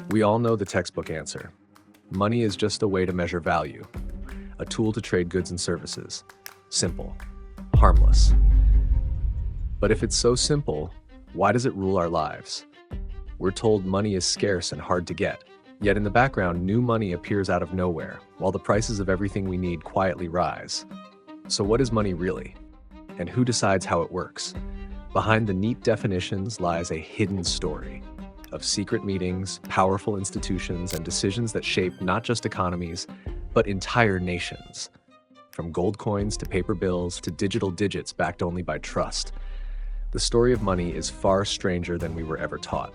We all know the textbook answer. Money is just a way to measure value, a tool to trade goods and services. Simple, harmless. But if it's so simple, why does it rule our lives? We're told money is scarce and hard to get, yet in the background, new money appears out of nowhere, while the prices of everything we need quietly rise. So what is money really? And who decides how it works? Behind the neat definitions lies a hidden story of secret meetings, powerful institutions, and decisions that shape not just economies, but entire nations. From gold coins to paper bills to digital digits backed only by trust. The story of money is far stranger than we were ever taught.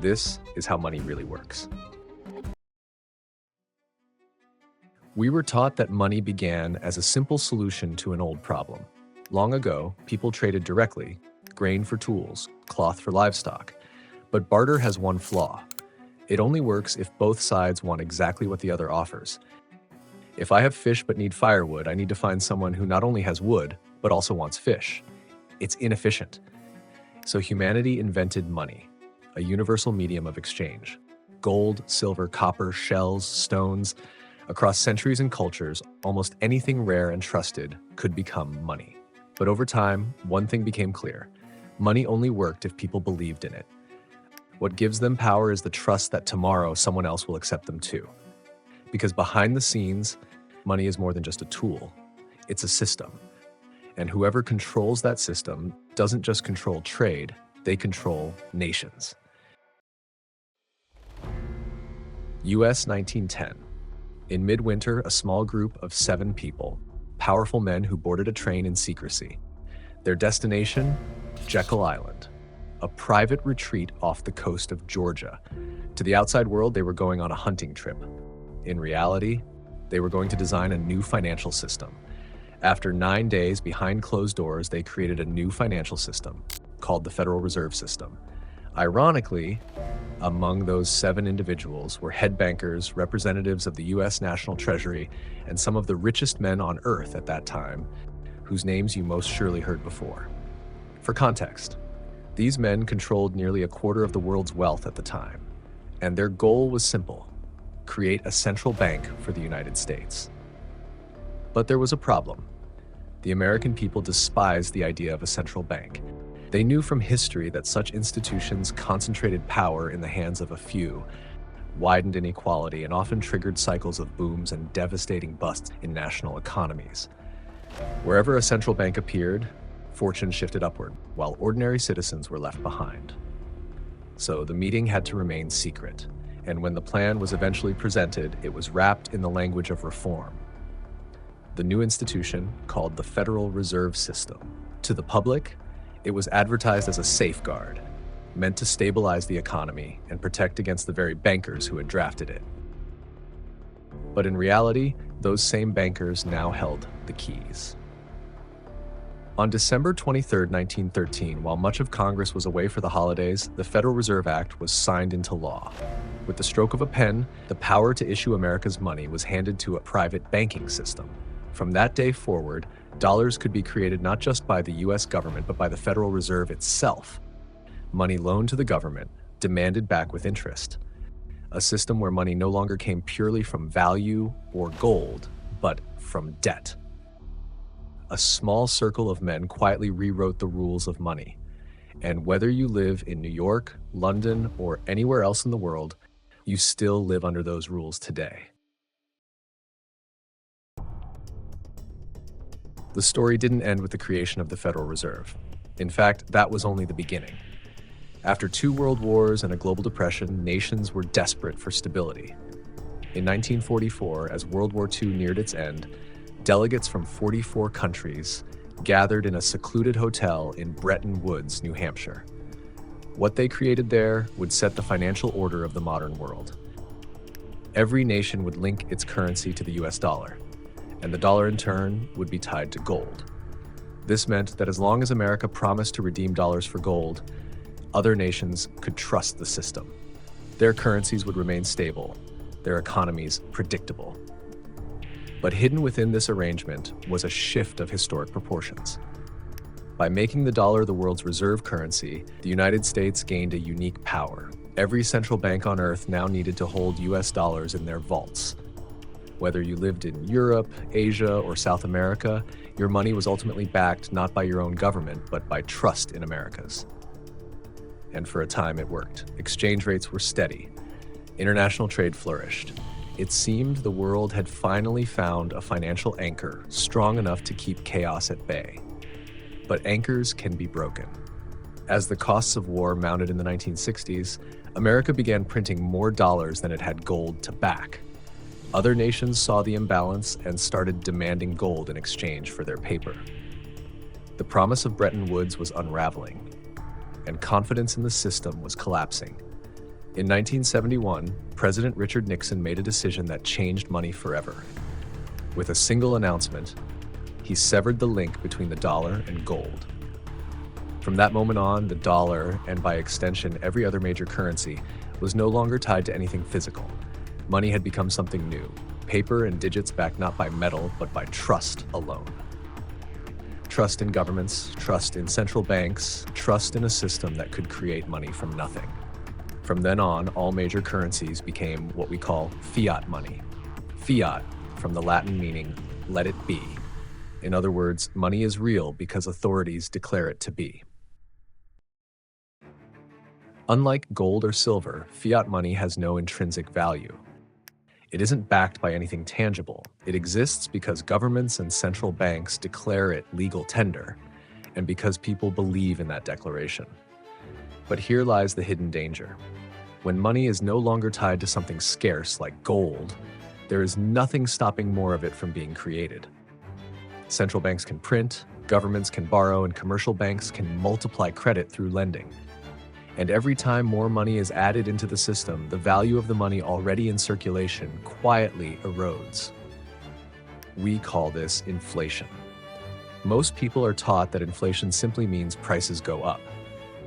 This is how money really works. We were taught that money began as a simple solution to an old problem. Long ago, people traded directly, grain for tools, cloth for livestock. But barter has one flaw. It only works if both sides want exactly what the other offers. If I have fish but need firewood, I need to find someone who not only has wood, but also wants fish. It's inefficient. So humanity invented money, a universal medium of exchange. Gold, silver, copper, shells, stones. Across centuries and cultures, almost anything rare and trusted could become money. But over time, one thing became clear. Money only worked if people believed in it. What gives them power is the trust that tomorrow someone else will accept them too. Because behind the scenes, money is more than just a tool. It's a system. And whoever controls that system doesn't just control trade, they control nations. US 1910. In midwinter, a small group of 7 people, powerful men who boarded a train in secrecy. Their destination? Jekyll Island, a private retreat off the coast of Georgia. To the outside world, they were going on a hunting trip. In reality, they were going to design a new financial system. After 9 days behind closed doors, they created a new financial system called the Federal Reserve System. Ironically, among those 7 individuals were head bankers, representatives of the US National Treasury, and some of the richest men on earth at that time, whose names you most surely heard before. For context, these men controlled nearly a quarter of the world's wealth at the time, and their goal was simple: create a central bank for the United States. But there was a problem. The American people despised the idea of a central bank. They knew from history that such institutions concentrated power in the hands of a few, widened inequality, and often triggered cycles of booms and devastating busts in national economies. Wherever a central bank appeared, fortune shifted upward, while ordinary citizens were left behind. So the meeting had to remain secret, and when the plan was eventually presented, it was wrapped in the language of reform. The new institution, called the Federal Reserve System. To the public, it was advertised as a safeguard, meant to stabilize the economy and protect against the very bankers who had drafted it. But in reality, those same bankers now held the keys. On December 23, 1913, while much of Congress was away for the holidays, the Federal Reserve Act was signed into law. With the stroke of a pen, the power to issue America's money was handed to a private banking system. From that day forward, dollars could be created not just by the US government, but by the Federal Reserve itself. Money loaned to the government, demanded back with interest. A system where money no longer came purely from value or gold, but from debt. A small circle of men quietly rewrote the rules of money. And whether you live in New York, London, or anywhere else in the world, you still live under those rules today. The story didn't end with the creation of the Federal Reserve. In fact, that was only the beginning. After 2 world wars and a global depression, nations were desperate for stability. In 1944, as World War II neared its end, delegates from 44 countries gathered in a secluded hotel in Bretton Woods, New Hampshire. What they created there would set the financial order of the modern world. Every nation would link its currency to the US dollar, and the dollar in turn would be tied to gold. This meant that as long as America promised to redeem dollars for gold, other nations could trust the system. Their currencies would remain stable, their economies predictable. But hidden within this arrangement was a shift of historic proportions. By making the dollar the world's reserve currency, the United States gained a unique power. Every central bank on Earth now needed to hold US dollars in their vaults. Whether you lived in Europe, Asia, or South America, your money was ultimately backed not by your own government, but by trust in America's. And for a time it worked. Exchange rates were steady. International trade flourished. It seemed the world had finally found a financial anchor strong enough to keep chaos at bay. But anchors can be broken. As the costs of war mounted in the 1960s, America began printing more dollars than it had gold to back. Other nations saw the imbalance and started demanding gold in exchange for their paper. The promise of Bretton Woods was unraveling, and confidence in the system was collapsing. In 1971, President Richard Nixon made a decision that changed money forever. With a single announcement, he severed the link between the dollar and gold. From that moment on, the dollar, and by extension every other major currency, was no longer tied to anything physical. Money had become something new, paper and digits backed not by metal, but by trust alone. Trust in governments, trust in central banks, trust in a system that could create money from nothing. From then on, all major currencies became what we call fiat money. Fiat, from the Latin meaning, let it be. In other words, money is real because authorities declare it to be. Unlike gold or silver, fiat money has no intrinsic value. It isn't backed by anything tangible. It exists because governments and central banks declare it legal tender, and because people believe in that declaration. But here lies the hidden danger. When money is no longer tied to something scarce like gold, there is nothing stopping more of it from being created. Central banks can print, governments can borrow, and commercial banks can multiply credit through lending. And every time more money is added into the system, the value of the money already in circulation quietly erodes. We call this inflation. Most people are taught that inflation simply means prices go up.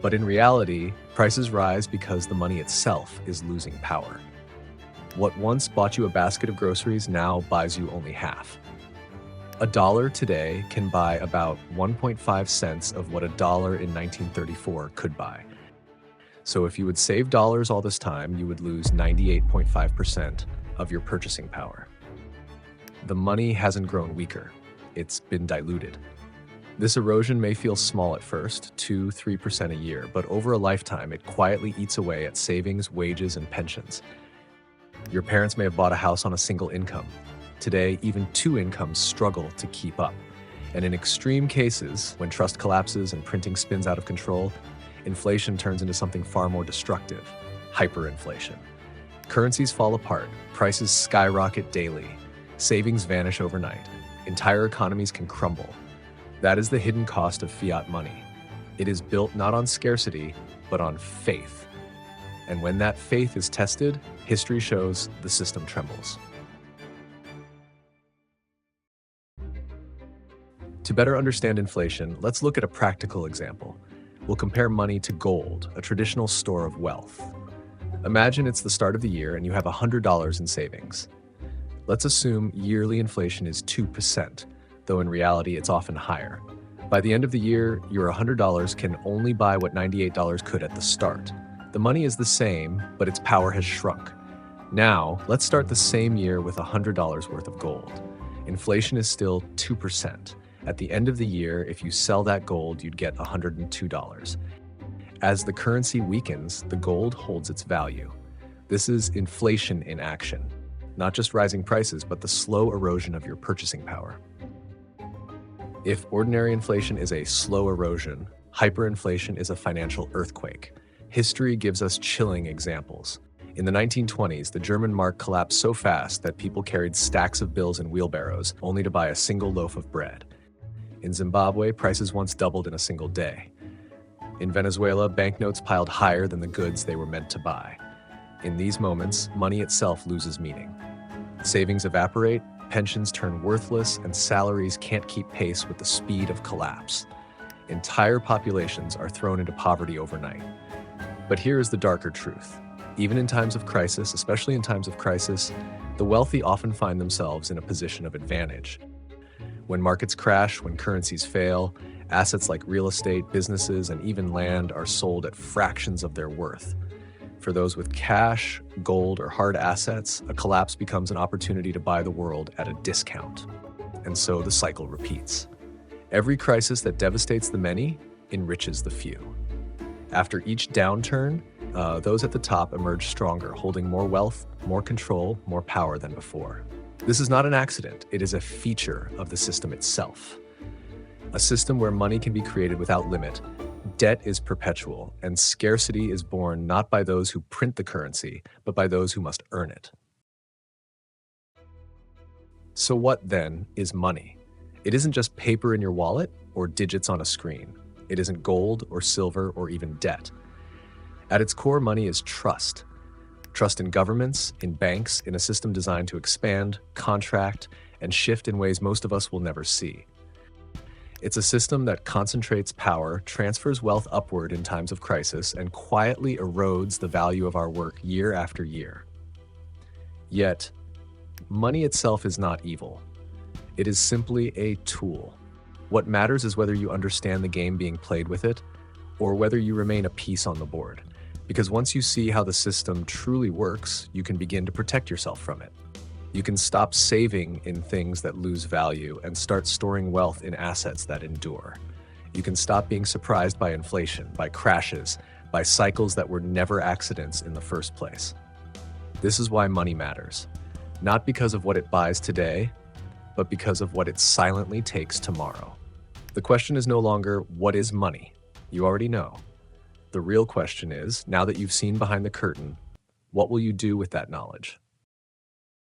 But in reality, prices rise because the money itself is losing power. What once bought you a basket of groceries now buys you only half. A dollar today can buy about 1.5 cents of what a dollar in 1934 could buy. So if you would save dollars all this time, you would lose 98.5% of your purchasing power. The money hasn't grown weaker. It's been diluted. This erosion may feel small at first, 2-3% a year, but over a lifetime, it quietly eats away at savings, wages, and pensions. Your parents may have bought a house on a single income. Today, even two incomes struggle to keep up. And in extreme cases, when trust collapses and printing spins out of control, inflation turns into something far more destructive, hyperinflation. Currencies fall apart, prices skyrocket daily, savings vanish overnight, entire economies can crumble. That is the hidden cost of fiat money. It is built not on scarcity, but on faith. And when that faith is tested, history shows the system trembles. To better understand inflation, let's look at a practical example. We'll compare money to gold, a traditional store of wealth. Imagine it's the start of the year and you have $100 in savings. Let's assume yearly inflation is 2%, though in reality it's often higher. By the end of the year, your $100 can only buy what $98 could at the start. The money is the same, but its power has shrunk. Now, let's start the same year with $100 worth of gold. Inflation is still 2%. At the end of the year, if you sell that gold, you'd get $102. As the currency weakens, the gold holds its value. This is inflation in action. Not just rising prices, but the slow erosion of your purchasing power. If ordinary inflation is a slow erosion, hyperinflation is a financial earthquake. History gives us chilling examples. In the 1920s, the German mark collapsed so fast that people carried stacks of bills in wheelbarrows only to buy a single loaf of bread. In Zimbabwe, prices once doubled in a single day. In Venezuela, banknotes piled higher than the goods they were meant to buy. In these moments, money itself loses meaning. Savings evaporate, pensions turn worthless, and salaries can't keep pace with the speed of collapse. Entire populations are thrown into poverty overnight. But here is the darker truth. Even in times of crisis, especially in times of crisis, the wealthy often find themselves in a position of advantage. When markets crash, when currencies fail, assets like real estate, businesses, and even land are sold at fractions of their worth. For those with cash, gold, or hard assets, a collapse becomes an opportunity to buy the world at a discount. And so the cycle repeats. Every crisis that devastates the many enriches the few. After each downturn, those at the top emerge stronger, holding more wealth, more control, more power than before. This is not an accident. It is a feature of the system itself. A system where money can be created without limit, debt is perpetual, and scarcity is born not by those who print the currency, but by those who must earn it. So what, then, is money? It isn't just paper in your wallet or digits on a screen. It isn't gold or silver or even debt. At its core, money is trust. Trust in governments, in banks, in a system designed to expand, contract, and shift in ways most of us will never see. It's a system that concentrates power, transfers wealth upward in times of crisis, and quietly erodes the value of our work year after year. Yet, money itself is not evil. It is simply a tool. What matters is whether you understand the game being played with it, or whether you remain a piece on the board. Because once you see how the system truly works, you can begin to protect yourself from it. You can stop saving in things that lose value and start storing wealth in assets that endure. You can stop being surprised by inflation, by crashes, by cycles that were never accidents in the first place. This is why money matters. Not because of what it buys today, but because of what it silently takes tomorrow. The question is no longer, what is money? You already know. The real question is, now that you've seen behind the curtain, what will you do with that knowledge?